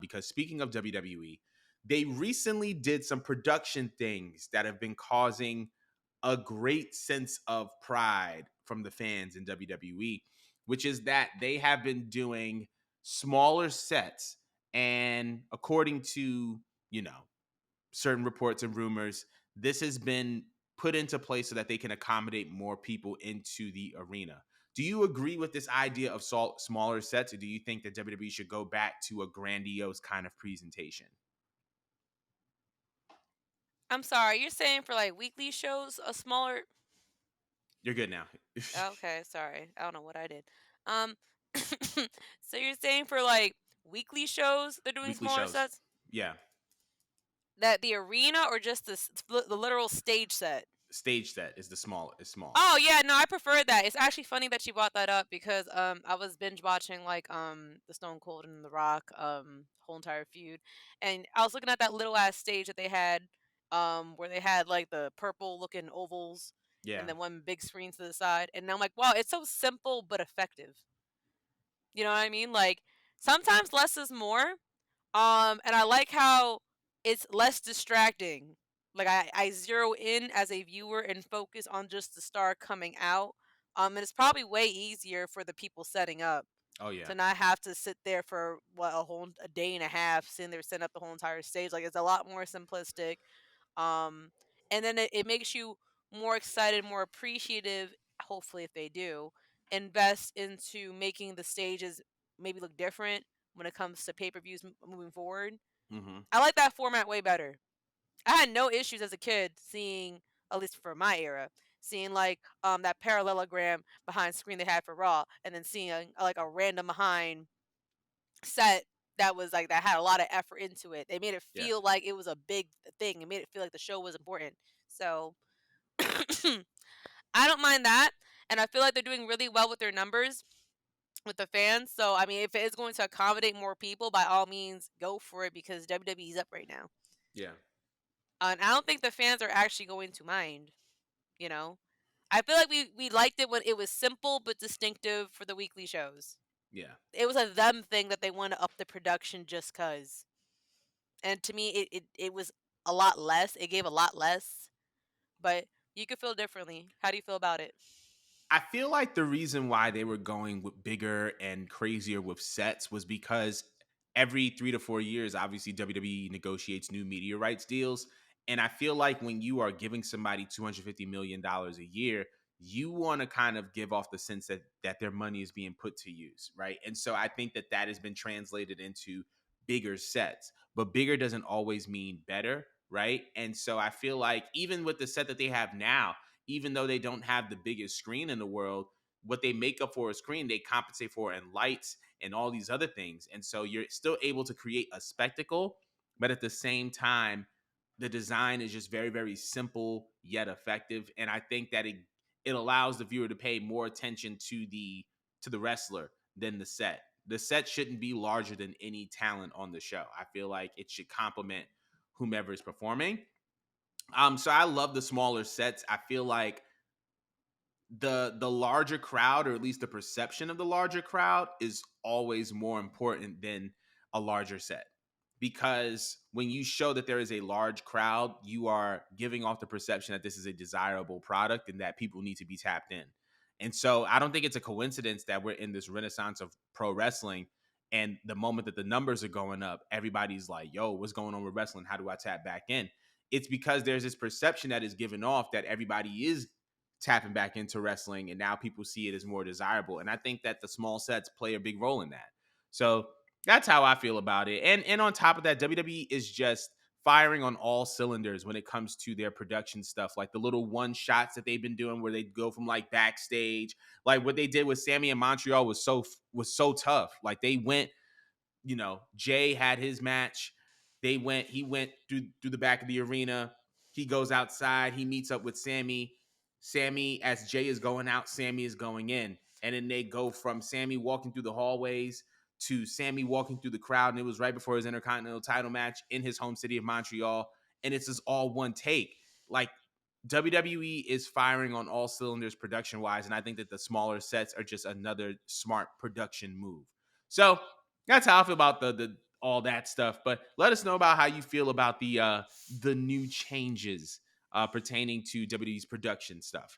because speaking of WWE, they recently did some production things that have been causing a great sense of pride from the fans in WWE, which is that they have been doing smaller sets. And according to, you know, certain reports and rumors, this has been put into place so that they can accommodate more people into the arena. Do you agree with this idea of smaller sets, or do you think that WWE should go back to a grandiose kind of presentation? I'm sorry, you're saying for like weekly shows, a smaller. You're good now. Okay, sorry. I don't know what I did. Um, so you're saying for like weekly shows, they're doing Weekly smaller shows. sets? Yeah. That the arena or just the literal stage set? Stage set is the small, is small. Oh yeah, no, I prefer that. It's actually funny that you brought that up because I was binge watching like the Stone Cold and the Rock whole entire feud, and I was looking at that little ass stage that they had where they had like the purple looking ovals Yeah. and then one big screen to the side, and I'm like, wow, it's so simple but effective. You know what I mean? Like sometimes less is more. And I like how it's less distracting. Like I zero in as a viewer and focus on just the star coming out. And it's probably way easier for the people setting up Oh yeah. to not have to sit there for what a day and a half sitting there setting up the whole entire stage. Like it's a lot more simplistic. Um, and then it makes you more excited, more appreciative. Hopefully, if they do invest into making the stages maybe look different when it comes to pay-per-views moving forward. Mm-hmm. I like that format way better. I had no issues as a kid seeing, at least for my era, seeing like that parallelogram behind screen they had for Raw, and then seeing like a random behind set that was like that had a lot of effort into it. They made it Yeah. feel like it was a big thing. It made it feel like the show was important. So I don't mind that, and I feel like they're doing really well with their numbers with the fans. So I mean, if it is going to accommodate more people, by all means, go for it because WWE's up right now, Yeah. and I don't think the fans are actually going to mind. You know, I feel like we liked it when it was simple but distinctive for the weekly shows. Yeah. It was a them thing that they want to up the production just cause, and to me, it was a lot less. It gave a lot less, but you could feel differently. How do you feel about it? I feel like the reason why they were going with bigger and crazier with sets was because every 3 to 4 years, obviously WWE negotiates new media rights deals. And I feel like when you are giving somebody $250 million a year, you want to kind of give off the sense that their money is being put to use, right? And so I think that has been translated into bigger sets, but bigger doesn't always mean better, right? And so I feel like even with the set that they have now, even though they don't have the biggest screen in the world, what they make up for a screen, they compensate for in lights and all these other things. And so you're still able to create a spectacle, but at the same time, the design is just very, very simple yet effective. And I think that it allows the viewer to pay more attention to the wrestler than the set. The set shouldn't be larger than any talent on the show. I feel like it should complement whomever is performing. So I love the smaller sets. I feel like the larger crowd, or at least the perception of the larger crowd, is always more important than a larger set, because when you show that there is a large crowd, you are giving off the perception that this is a desirable product and that people need to be tapped in. And so I don't think it's a coincidence that we're in this renaissance of pro wrestling, and the moment that the numbers are going up, everybody's like, yo, what's going on with wrestling? How do I tap back in? It's because there's this perception that is given off that everybody is tapping back into wrestling, and now people see it as more desirable. And I think that the small sets play a big role in that. So that's how I feel about it. And on top of that, WWE is just firing on all cylinders when it comes to their production stuff, like the little one shots that they've been doing where they go from like backstage. Like what they did with Sammy in Montreal was so tough. Like they went, Jay had his match. He went through the back of the arena. He goes outside, he meets up with Sammy. Sammy, as Jay is going out, Sammy is going in. And then they go from Sammy walking through the hallways to Sammy walking through the crowd. And it was right before his Intercontinental title match in his home city of Montreal. And it's just all one take. Like WWE is firing on all cylinders production wise. And I think that the smaller sets are just another smart production move. So that's how I feel about all that stuff. But let us know about how you feel about the new changes pertaining to WWE's production stuff.